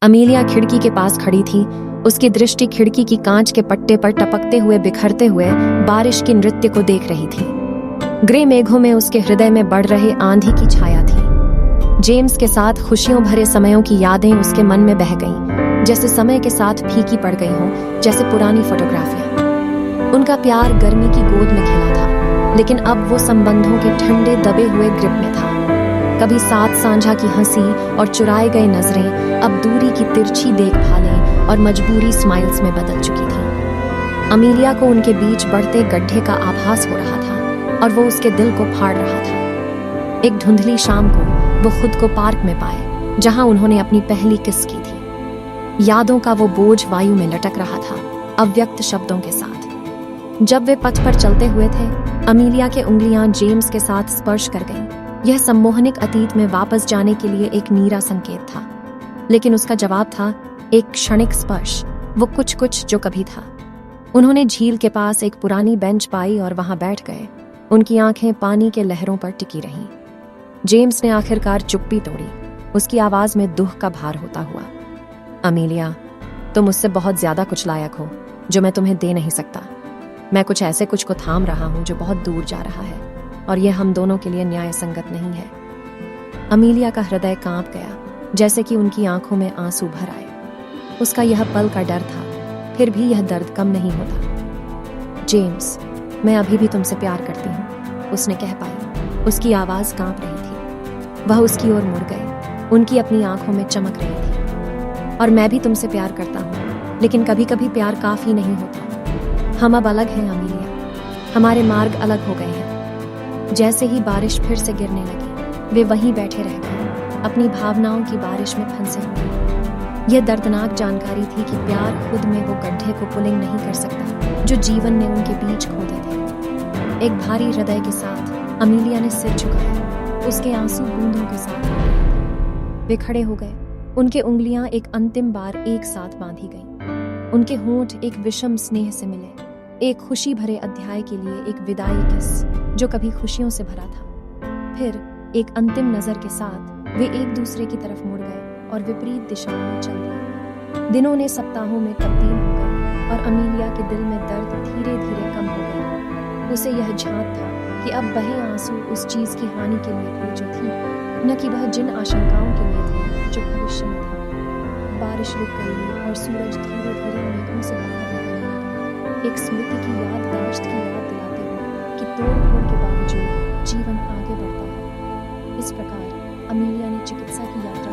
Amelia खिड़की के पास खड़ी थी। उसकी दृष्टि खिड़की की कांच के पट्टे पर टपकते हुए बिखरते हुए बारिश के नृत्य को देख रही थी। ग्रे मेघों में उसके हृदय में बढ़ रहे आंधी की छाया थी। जेम्स के साथ खुशियों भरे समयों की यादें उसके मन में बह गईं, जैसे समय के साथ फीकी पड़ गई हों, जैसे पुरानी फोटोग्राफियां। उनका प्यार गर्मी की गोद में खिला था, लेकिन अब वो संबंधों के ठंडे दबे हुए ग्रिप में था। कभी साथ साझा की हंसी और चुराए गए नजरें अब दूरी की तिरछी देखभालें और मजबूरी स्माइल्स में बदल चुकी थी। अमीलिया को उनके बीच बढ़ते गड्ढे का आभास हो रहा था और वो उसके दिल को फाड़ रहा था। एक धुंधली शाम को वो खुद को पार्क में पाए, जहां उन्होंने अपनी पहली किस की थी। यादों का वो बोझ वायु में लटक रहा था, अव्यक्त शब्दों के साथ। जब वे पथ पर चलते हुए थे, अमीलिया के उंगलियां जेम्स के साथ स्पर्श कर गईं। यह सम्मोहनिक अतीत में वापस जाने के लिए एक नीरा संकेत था, लेकिन उसका जवाब था एक क्षणिक स्पर्श, वो कुछ जो कभी था। उन्होंने झील के पास एक पुरानी बेंच पाई और वहां बैठ गए। उनकी आंखें पानी के लहरों पर टिकी रहीं। जेम्स ने आखिरकार चुप्पी तोड़ी, उसकी आवाज में दुख का भार होता हुआ। अमीलिया, तुम मुझसे बहुत ज्यादा कुछ लायक हो, जो मैं तुम्हें दे नहीं सकता। मैं कुछ ऐसे कुछ को थाम रहा हूं जो बहुत दूर जा रहा है, और यह हम दोनों के लिए न्याय संगत नहीं है। अमीलिया का हृदय कांप गया, जैसे कि उनकी आंखों में आंसू भर आए। उसका यह पल का डर था, फिर भी यह दर्द कम नहीं होता। जेम्स, मैं अभी भी तुमसे प्यार करती हूँ, उसने कह पाई। उसकी आवाज कांप रही थी। वह उसकी ओर मुड़ गए, उनकी अपनी आंखों में चमक रही थी। और मैं भी तुमसे प्यार करता हूँ, लेकिन कभी कभी प्यार काफी नहीं होता। हम अब अलग हैं अमीलिया, हमारे मार्ग अलग हो गए हैं। जैसे ही बारिश फिर से गिरने लगी, वे वहीं बैठे रह गए, अपनी भावनाओं की बारिश में फंसे हुए। यह दर्दनाक जानकारी थी कि प्यार खुद में वो गड्ढे को पुलिंग नहीं कर सकता जो जीवन ने उनके बीच खोदे थे। एक भारी हृदय के साथ अमीलिया ने सिर झुकाया, उसके आंसू बूंदों के साथ वे खड़े हो गए। उनके उंगलियां एक अंतिम बार एक साथ बांधी गईं। उनके होंठ एक विषम स्नेह से मिले, एक खुशी भरे अध्याय के लिए एक विदाई किस जो कभी खुशियों से भरा था। फिर एक अंतिम नजर के साथ वे एक दूसरे की तरफ मुड़ गए और विपरीत दिशाओं में चल दिए। दिनों ने सप्ताहों में तब्दील हो गए और अमीलिया के दिल में दर्द धीरे धीरे कम हो गया। उसे यह झांक था कि अब बहे आंसू उस चीज की हानि के लिए थे जो थी, न कि वह जिन आशंकाओं के लिए थे जो भविष्य में था। बारिश रुक गई और सूरज धीरे धीरे मेघों से बाहर निकलने लगा, एक स्मृति की याददाश्त की याद दिलाते हुए कि तोड़-फोड़ के बावजूद जीवन आगे बढ़ता है। इस प्रकार अमीलिया ने चिकित्सा की यात्रा